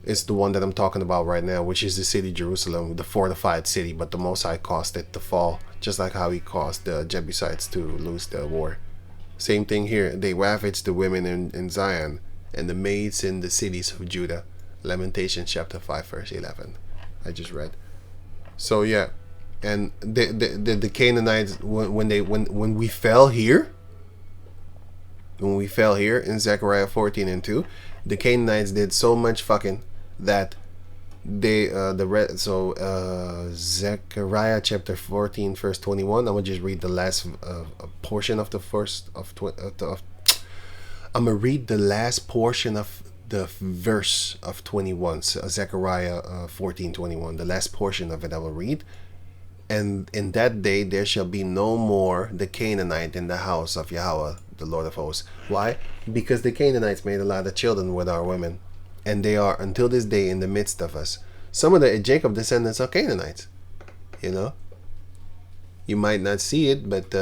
is the one that I'm talking about right now, which is the city Jerusalem, the fortified city. But the Most High caused it to fall, just like how he caused the Jebusites to lose the war. Same thing here. They ravaged the women in Zion and the maids in the cities of Judah. Lamentations chapter 5 verse 11. I just read. So yeah, and the Canaanites, when we fell here in Zechariah 14:2, the Canaanites did so much fucking that they Zechariah chapter 14 verse 21. I'm gonna just read the last portion of the first I'm gonna read the last portion of the verse of 21. So Zechariah 14:21. The last portion of it I will read. And in that day there shall be no more the Canaanite in the house of Yahweh, the Lord of hosts. Why? Because the Canaanites made a lot of children with our women, and they are until this day in the midst of us. Some of the Jacob descendants are Canaanites. You might not see it, but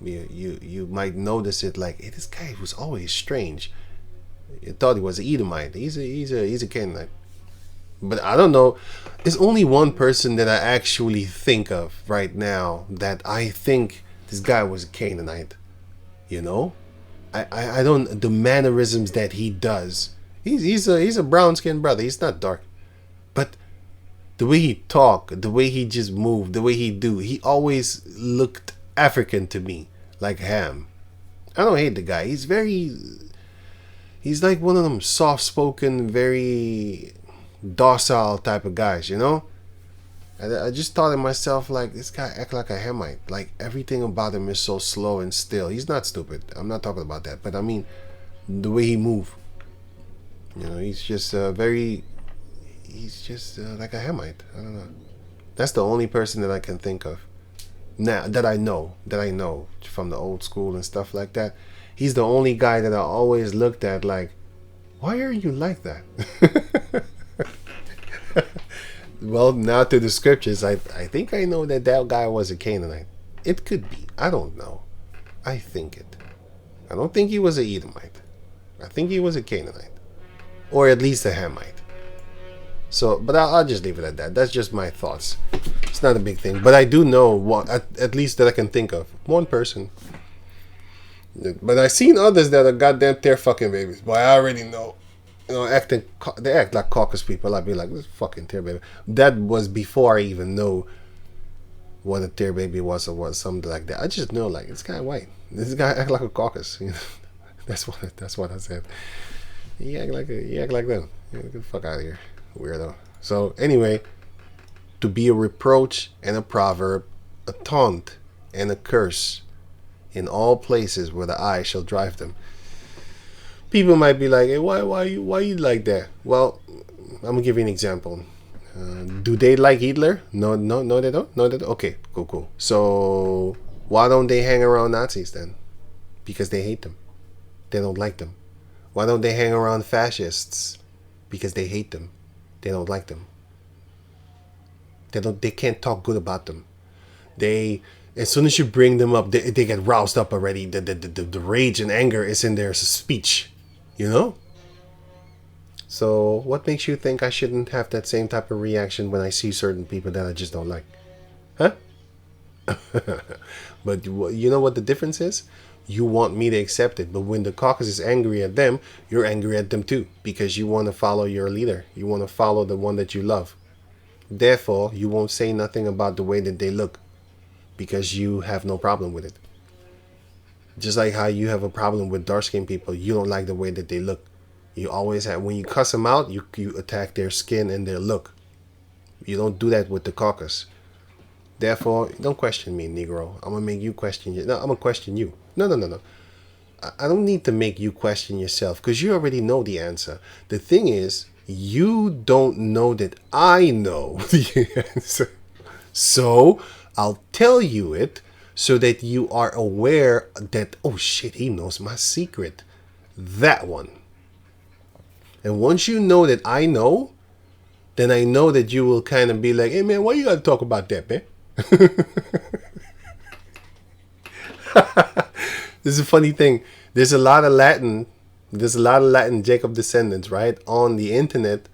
you might notice it. Like, hey, this guy was always strange. You thought he was an Edomite. He's a Canaanite. But I don't know. There's only one person that I actually think of right now that I think this guy was a Canaanite. I don't, the mannerisms that he does. He's a brown skinned brother. He's not dark. But the way he talk, the way he just moved, the way he always looked African to me, like Ham. I don't hate the guy. He's like one of them soft spoken, very docile type of guys, I just thought to myself, like, this guy act like a Hamite. Like, everything about him is so slow and still. He's not stupid. I'm not talking about that. But I mean, the way he move. He's just like a Hamite. I don't know. That's the only person that I can think of now that I know from the old school and stuff like that. He's the only guy that I always looked at like, why are you like that? Well, now to the scriptures, I think I know that guy was a Canaanite. It could be. I don't know. I think it. I don't think he was a Edomite. I think he was a Canaanite. Or at least a Hamite. So, but I'll just leave it at that. That's just my thoughts. It's not a big thing. But I do know one, at least that I can think of. One person. But I've seen others that are goddamn tear fucking babies. Boy, I already know. They act like caucus people. I'd be like, this fucking tear baby. That was before I even know what a tear baby was or what, something like that. I just know, like, this guy white. This guy act like a caucus. That's what I said. He act like them. Get the fuck out of here, weirdo. So anyway, to be a reproach and a proverb, a taunt and a curse in all places where the eye shall drive them. People might be like, hey, why you like that? Well, I'm gonna give you an example. Do they like Hitler? No, they don't. No, they don't. Okay, cool. So why don't they hang around Nazis then? Because they hate them. They don't like them. Why don't they hang around fascists? Because they hate them. They don't like them. They can't talk good about them. They, as soon as you bring them up, they get roused up already. The rage and anger is in their speech, you know? So what makes you think I shouldn't have that same type of reaction when I see certain people that I just don't like? Huh? But you know what the difference is? You want me to accept it, but when the caucus is angry at them, you're angry at them too, because you want to follow your leader. You want to follow the one that you love. Therefore, you won't say nothing about the way that they look, because you have no problem with it. Just like how you have a problem with dark-skinned people, you don't like the way that they look. You always have, when you cuss them out, you attack their skin and their look. You don't do that with the caucus. Therefore, don't question me, Negro. I'm gonna make you question you. No, I'm gonna question you. No. I don't need to make you question yourself, because you already know the answer. The thing is, you don't know that I know the answer. So I'll tell you it so that you are aware that, oh shit, he knows my secret. That one. And once you know that I know, then I know that you will kind of be like, hey man, why you gotta talk about that, man? This is a funny thing. There's a lot of Latin Jacob descendants, right, on the internet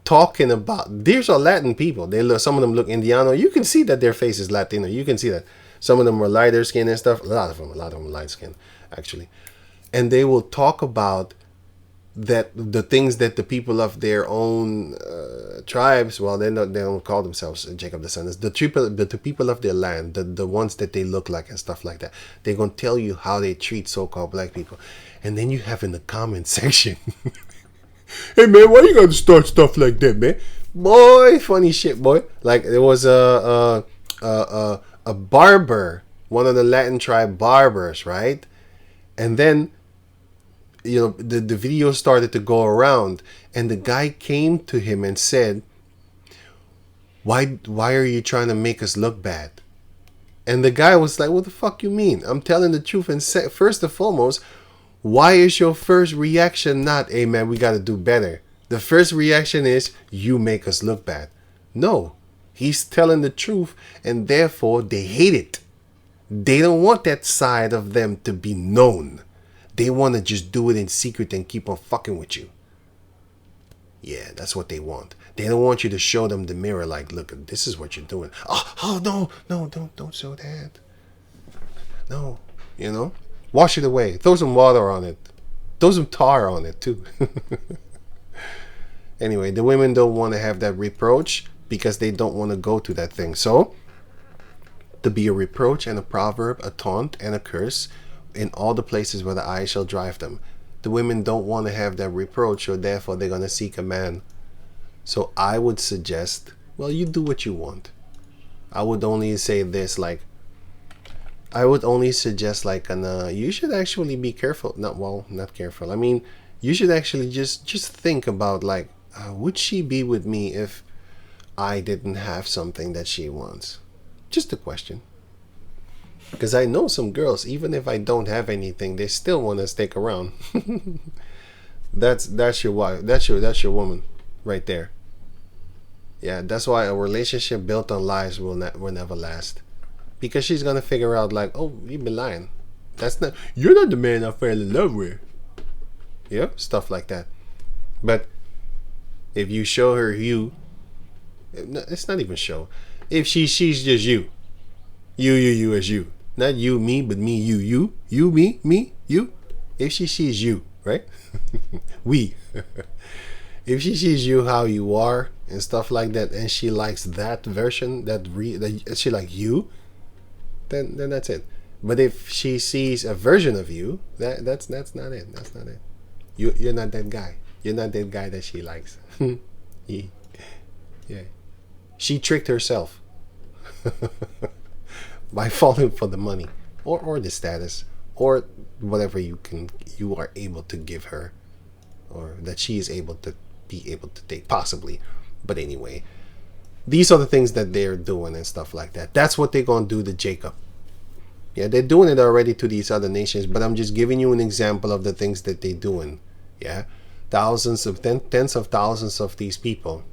talking about, these are Latin people. They look, some of them look Indiano. You can see that their face is Latino. You can see that. Some of them are lighter skin and stuff. A lot of them are light skin, actually. And they will talk about that the things that the people of their own tribes, well, they don't call themselves Jacob descendants. The people of their land, the ones that they look like and stuff like that, they're gonna tell you how they treat so-called black people, and then you have in the comment section, hey man, why you gotta start stuff like that, man? Boy, funny shit, boy. Like there was a barber, one of the Latin tribe barbers, right, and then, you know, the video started to go around, and the guy came to him and said, why are you trying to make us look bad? And the guy was like, what the fuck you mean? I'm telling the truth. And first and foremost, why is your first reaction not, hey man, we got to do better? The first reaction is, you make us look bad. No, he's telling the truth, and therefore they hate it. They don't want that side of them to be known. They want to just do it in secret and keep on fucking with you. Yeah, that's what they want. They don't want you to show them the mirror like, look, this is what you're doing. Oh no, don't show that. No, you know, wash it away. Throw some water on it. Throw some tar on it too. Anyway, the women don't want to have that reproach because they don't want to go to that thing. So, to be a reproach and a proverb, a taunt and a curse, in all the places where the eye shall drive them. The women don't want to have that reproach, so therefore they're going to seek a man. So I would suggest, well, you do what you want. I would only say this, like, I would only suggest, like, you should actually be careful. Not careful. I mean, you should actually just think about, like, would she be with me if I didn't have something that she wants? Just a question. Because I know some girls, even if I don't have anything, they still want to stick around. That's your wife. That's your woman, right there. Yeah, that's why a relationship built on lies will never last. Because she's gonna figure out, like, oh, you've been lying. You're not the man I fell in love with. Yeah, stuff like that. But if you show her it's not even show. If she's just you as you. Not you, me, but me, you, me, you. If she sees you, right? We. If she sees you how you are and stuff like that, and she likes that version, that she like you, then that's it. But if she sees a version of you, that's not it. That's not it. You're not that guy. You're not that guy that she likes. Yeah. She tricked herself. By falling for the money or the status or whatever you are able to give her, or that she is able to take, possibly. But anyway, these are the things that they're doing and stuff like that. That's what they're gonna do to Jacob. Yeah, they're doing it already to these other nations, but I'm just giving you an example of the things that they're doing. Yeah, tens of thousands of these people,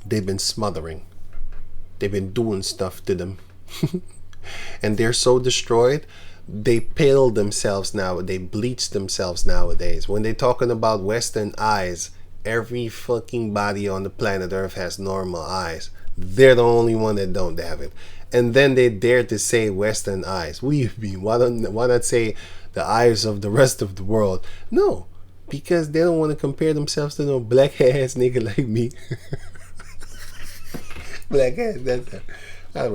they've been smothering. They've been doing stuff to them. And they're so destroyed, they pale themselves now. They bleach themselves nowadays. When they're talking about Western eyes, every fucking body on the planet Earth has normal eyes. They're the only one that don't have it. And then they dare to say Western eyes. What do you mean? Why not say the eyes of the rest of the world? No, because they don't want to compare themselves to no black ass nigga like me. Black ass, that's it. I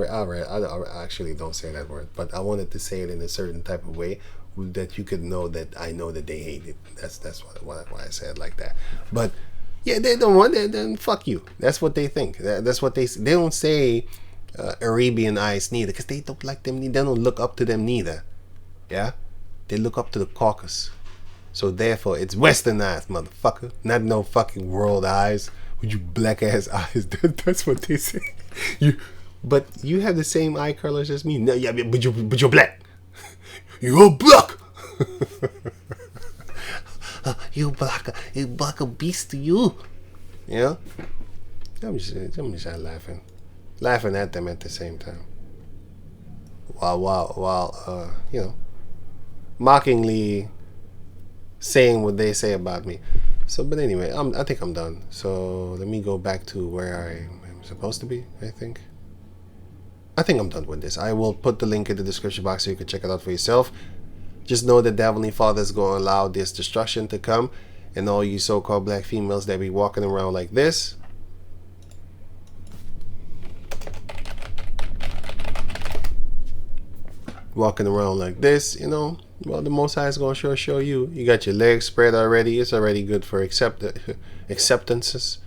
actually don't say that word, but I wanted to say it in a certain type of way that you could know that I know that they hate it. That's why I said it like that. But yeah, they don't want it. Then fuck you. That's what they think. That's what they don't say. Arabian eyes neither, because they don't like them. They don't look up to them neither. Yeah, they look up to the Caucasus. So therefore, it's Western eyes, motherfucker. Not no fucking world eyes with you black ass eyes. That's what they say. But you have the same eye colors as me. No, yeah, but you're black. You're black. You black a beast to you. Yeah. I'm just laughing at them at the same time. While mockingly saying what they say about me. So, but anyway, I think I'm done. So let me go back to where I am supposed to be. I think I'm done with this. I will put the link in the description box so you can check it out for yourself. Just know that the Heavenly Father is going to allow this destruction to come, and all you so-called black females that be walking around like this, well, the Most High is going to show you. You got your legs spread already. It's already good for acceptances.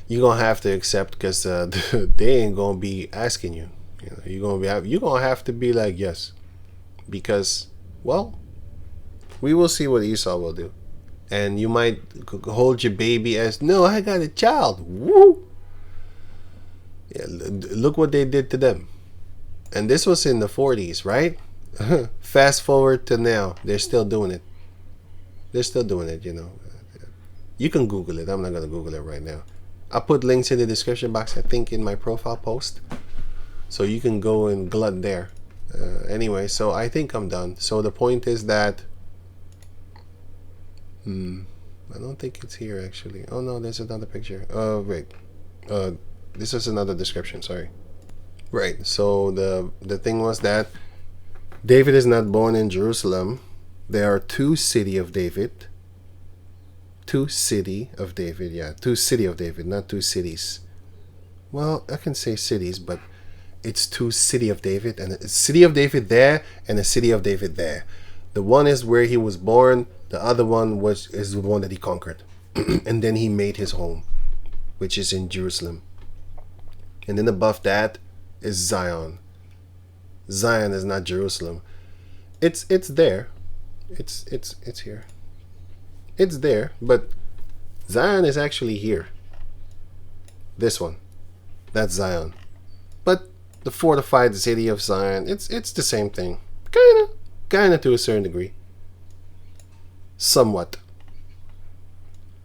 You're going to have to accept, because they ain't going to be asking you. You're going to have to be like, yes. Because, well, we will see what Esau will do. And you might hold your baby as, no, I got a child. Woo! Yeah, look what they did to them. And this was in the 40s, right? Fast forward to now, they're still doing it. You can Google it. I'm not going to Google it right now. I'll put links in the description box, I think, in my profile post. So you can go and glut there. Anyway, so I think I'm done. So the point is that... I don't think it's here, actually. Oh, no, there's another picture. Wait. This is another description, sorry. Right, so the thing was that David is not born in Jerusalem. There are two city of David, not two cities. Well, I can say cities, but it's two city of David, and a city of David there and a city of David there. The one is where he was born, the other one is the one that he conquered. And then he made his home, which is in Jerusalem. And then above that is Zion. Zion is not Jerusalem. It's there. It's here. It's there, but Zion is actually here. This one. That's Zion. But the fortified city of Zion, it's the same thing. Kinda to a certain degree. Somewhat.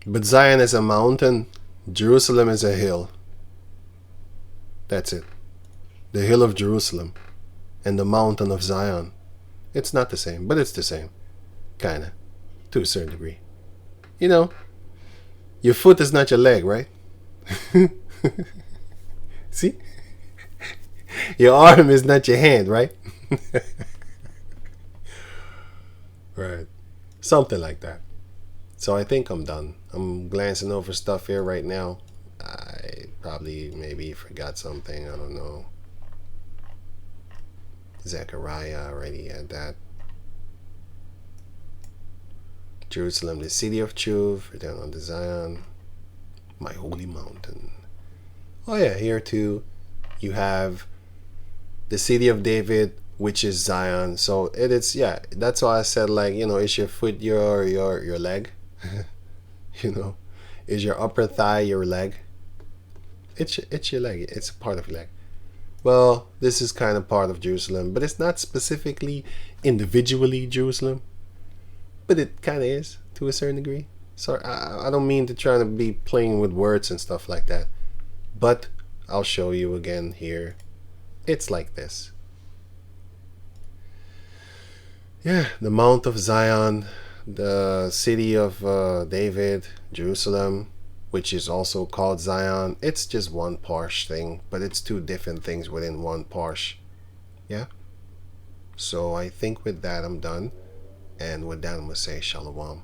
But Zion is a mountain, Jerusalem is a hill. That's it. The hill of Jerusalem and the mountain of Zion. It's not the same, but it's the same. Kinda. To a certain degree. Your foot is not your leg, right? See? Your arm is not your hand, right? Right. Something like that. So I think I'm done. I'm glancing over stuff here right now. I probably maybe forgot something. I don't know. Zechariah already had that. Jerusalem, the city of truth, return on the Zion, my holy mountain. Oh yeah, here too you have the city of David, which is Zion. So it is, yeah, that's why I said, like, is your foot your leg? Is your upper thigh your leg? It's your leg. It's a part of your leg. Well, this is kind of part of Jerusalem, but it's not specifically individually Jerusalem. But it kind of is, to a certain degree. So I don't mean to try to be playing with words and stuff like that. But I'll show you again here. It's like this. Yeah, the Mount of Zion, the city of David, Jerusalem, which is also called Zion. It's just one Parsh thing, but it's two different things within one Parsh. Yeah? So I think with that I'm done. And with that I'm going to say Shalom.